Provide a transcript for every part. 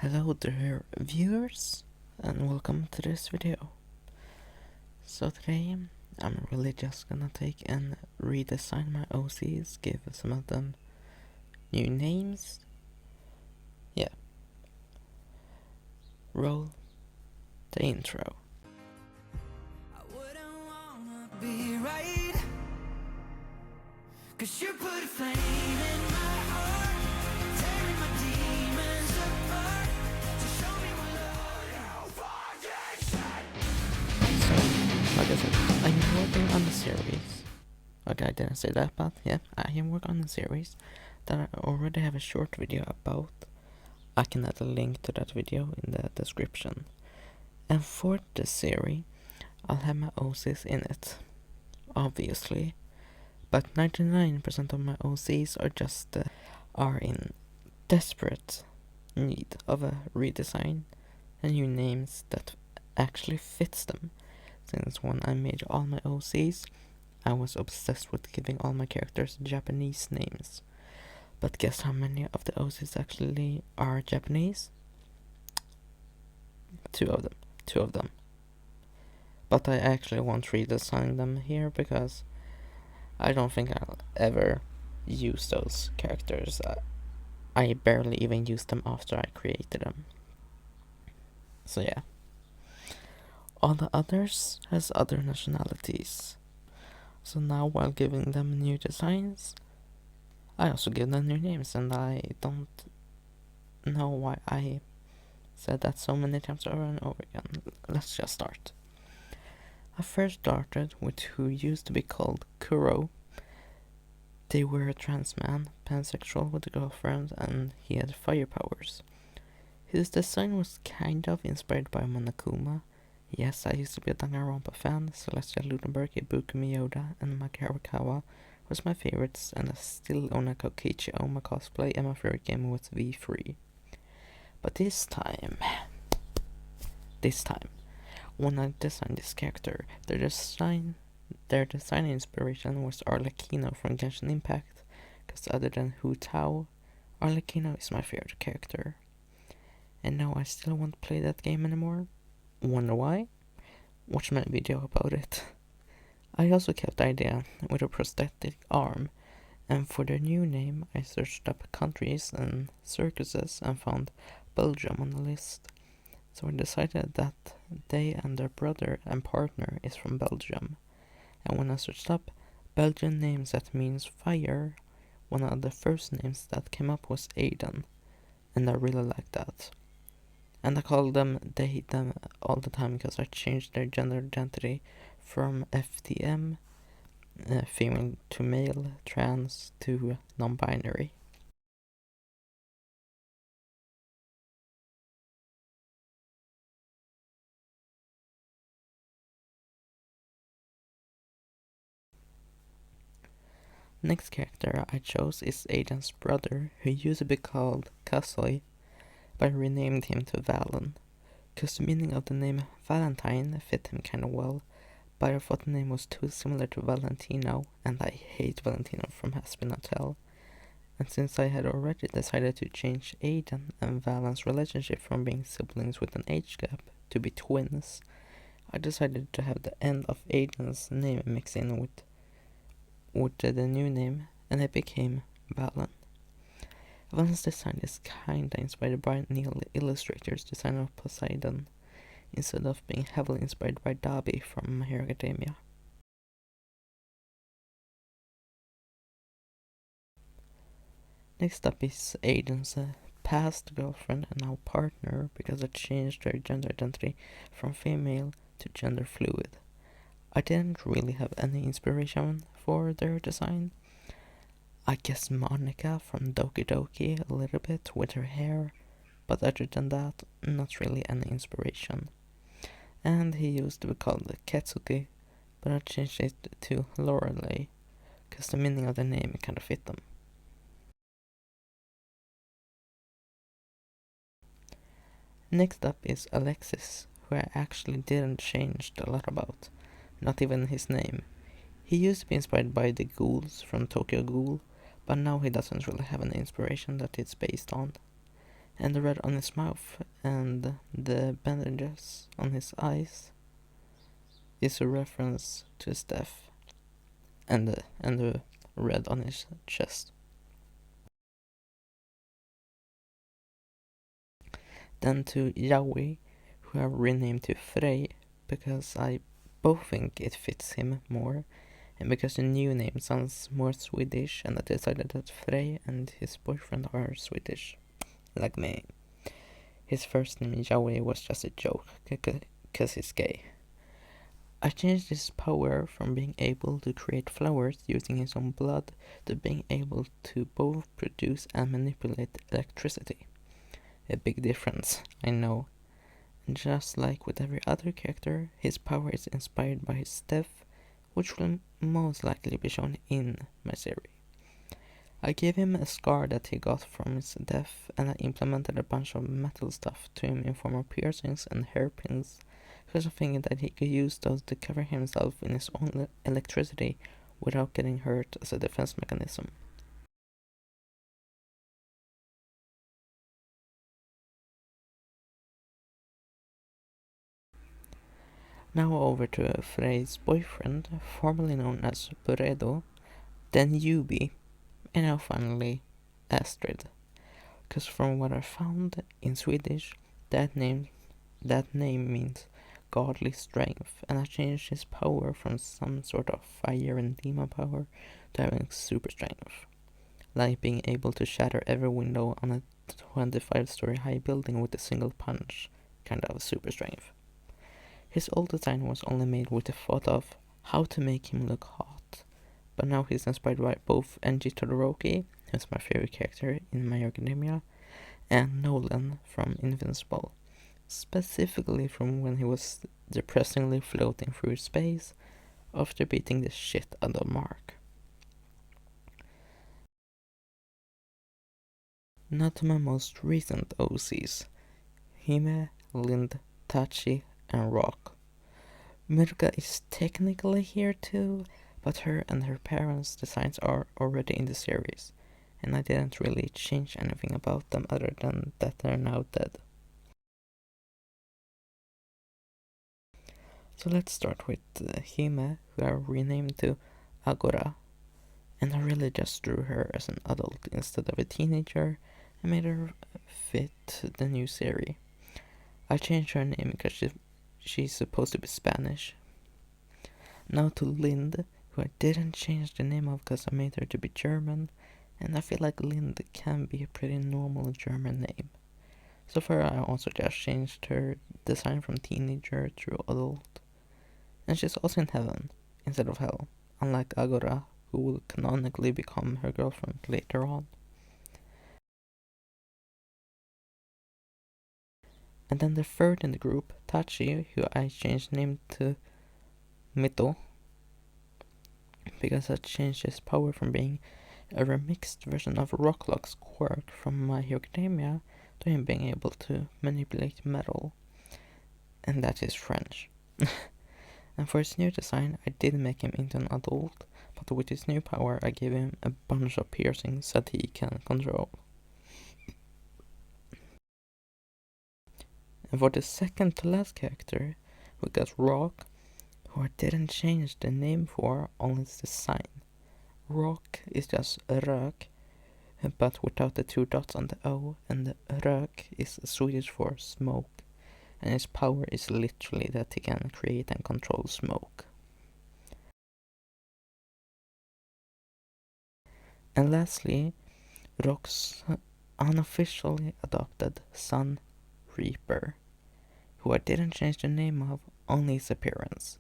Hello dear viewers and welcome to this video. So today I'm really just gonna take and redesign my OCs, give some of them new names. Yeah. Roll the intro. I wouldn't wanna be right, 'cause you put a flame in my heart, tearing my demons apart, to show me what love you fucking said. So, like I said, I'm working on a series. Okay, I didn't say that, but yeah, I am working on a series that I already have a short video about. I can add a link to that video in the description. And for this series, I'll have my OCs in it, obviously. But 99% of my OCs are just are in desperate need of a redesign and new names that actually fits them. Since when I made all my OCs, I was obsessed with giving all my characters Japanese names. But guess how many of the OCs actually are Japanese? Two of them. But I actually won't redesign them here because I don't think I'll ever use those characters. I barely even used them after I created them. So yeah. All the others has other nationalities. So now while giving them new designs, I also give them new names, and I don't know why I said that so many times over and over again. Let's just start. I first started with who used to be called Kuro. They were a trans man, pansexual with a girlfriend, and he had fire powers. His design was kind of inspired by Monokuma. Yes, I used to be a Danganronpa fan. Celestia Ludenberg, Ibuku Miyoda, and Makarakawa was my favorites, and I still own a Kokichi Oma cosplay, and my favorite game was V3. But this time, when I designed this character, their design inspiration was Arlecchino from Genshin Impact, because other than Hu Tao, Arlecchino is my favorite character. And no, I still won't play that game anymore. Wonder why? Watch my video about it. I also kept the idea with a prosthetic arm, and for their new name I searched up countries and circuses and found Belgium on the list. So I decided that they and their brother and partner is from Belgium. And when I searched up Belgian names that means fire, one of the first names that came up was Aiden, and I really liked that. And I call them they, them all the time because I changed their gender identity from FTM, female to male, trans to non-binary. Next character I chose is Aiden's brother, who used to be called Kasoi, but I renamed him to Valen, because the meaning of the name Valentine fit him kinda well, but I thought the name was too similar to Valentino, and I hate Valentino from Haspin Hotel. And since I had already decided to change Aiden and Valen's relationship from being siblings with an age gap to be twins, I decided to have the end of Aiden's name mixed in with the new name, and it became Valen. Valen's design is kinda inspired by Neil Illustrator's design of Poseidon, instead of being heavily inspired by Dabi from My Hero Academia. Next up is Aiden's past girlfriend and now partner, because I changed their gender identity from female to gender fluid. I didn't really have any inspiration for their design. I guess Monica from Doki Doki a little bit with her hair, but other than that, not really any inspiration. And he used to be called Ketsuki, but I changed it to Lorelei, because the meaning of the name kind of fit them. Next up is Alexis, who I actually didn't change a lot about, not even his name. He used to be inspired by the ghouls from Tokyo Ghoul, but now he doesn't really have an inspiration that it's based on. And the red on his mouth and the bandages on his eyes is a reference to his death, and the red on his chest. Then to Yaoi, who I've renamed to Frey because I both think it fits him more, and because the new name sounds more Swedish, and I decided that Frey and his boyfriend are Swedish, like me. His first name Yaoi was just a joke, cause he's gay. I changed his power from being able to create flowers using his own blood to being able to both produce and manipulate electricity. A big difference, I know. And just like with every other character, his power is inspired by his death, which will most likely be shown in my series. I gave him a scar that he got from his death, and I implemented a bunch of metal stuff to him in form of piercings and hairpins, because I think that he could use those to cover himself in his own electricity without getting hurt as a defense mechanism. Now over to Frey's boyfriend, formerly known as Buredo, then Yubi, and now finally Astrid. Because from what I found in Swedish, that name means godly strength, and I changed his power from some sort of fire and demon power to having super strength, like being able to shatter every window on a 25-story high building with a single punch, kind of super strength. His old design was only made with the thought of how to make him look hot, but now he's inspired by both Enji Todoroki, who's my favorite character in My Hero Academia, and Nolan from Invincible, specifically from when he was depressingly floating through space after beating the shit out of Mark. Now to my most recent OCs, Hime, Lind, Tachi, and Rock. Mirka is technically here too, but her and her parents' designs are already in the series, and I didn't really change anything about them other than that they're now dead. So let's start with Hime, who I renamed to Agora, and I really just drew her as an adult instead of a teenager and made her fit the new series. I changed her name because she's supposed to be Spanish. Now to Lind, who I didn't change the name of because I made her to be German, and I feel like Lind can be a pretty normal German name. So far I also just changed her design from teenager to adult. And she's also in heaven instead of hell, unlike Agora, who will canonically become her girlfriend later on. And then the third in the group, Tachi, who I changed name to Mito, because I changed his power from being a remixed version of Rocklock's quirk from My Hero Academia to him being able to manipulate metal, and that is French. And for his new design, I did make him into an adult, but with his new power I gave him a bunch of piercings that he can control. And for the second to last character, we got Rock, who I didn't change the name for, only its design. Rock is just Rök, but without the two dots on the O, and the Rök is Swedish for smoke, and his power is literally that he can create and control smoke. And lastly, Rock's unofficially adopted son, Reaper, who I didn't change the name of, only his appearance,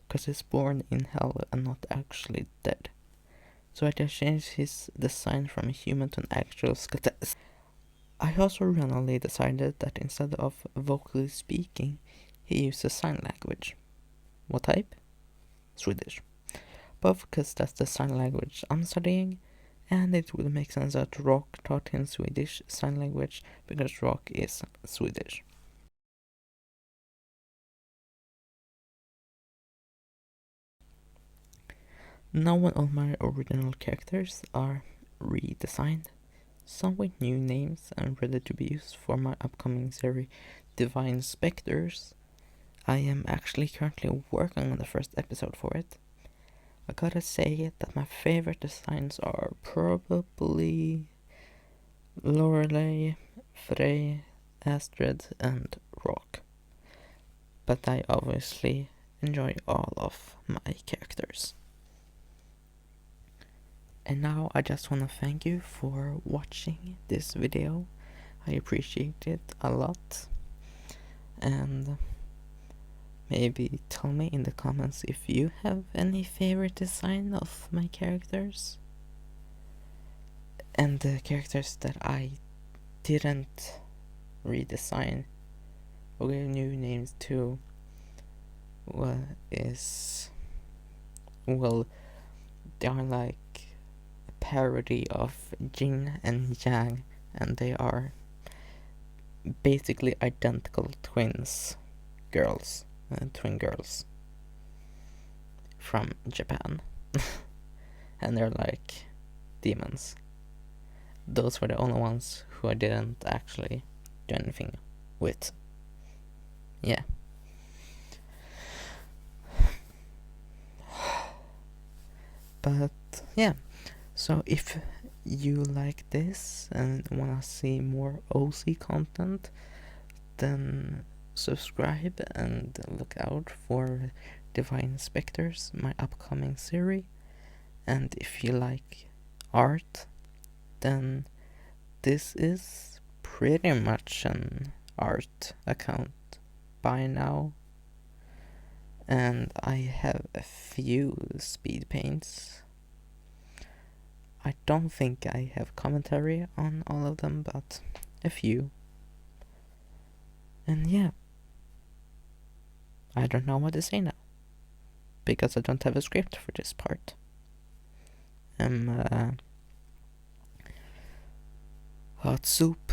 because he's born in hell and not actually dead. So I just changed his design from a human to an actual skeleton. I also randomly decided that instead of vocally speaking, he uses sign language. What type? Swedish. Both because that's the sign language I'm studying, and it would make sense that Rock taught him Swedish sign language because Rock is Swedish. Now when all my original characters are redesigned, some with new names and ready to be used for my upcoming series Divine Spectres. I am actually currently working on the first episode for it. I gotta say that my favorite designs are probably Lorelei, Frey, Astrid, and Rock. But I obviously enjoy all of my characters. And now I just want to thank you for watching this video. I appreciate it a lot. And maybe tell me in the comments if you have any favorite design of my characters. And the characters that I didn't redesign or give new names to they are like a parody of yin and yang, and they are basically identical twin girls from Japan. And they're like demons. Those were the only ones who I didn't actually do anything with. Yeah. But yeah, so if you like this and wanna see more OC content, then subscribe and look out for Divine Spectres, my upcoming series. And if you like art, then this is pretty much an art account by now. And I have a few speed paints. I don't think I have commentary on all of them, but a few. And yeah, I don't know what to say now, because I don't have a script for this part. Hot soup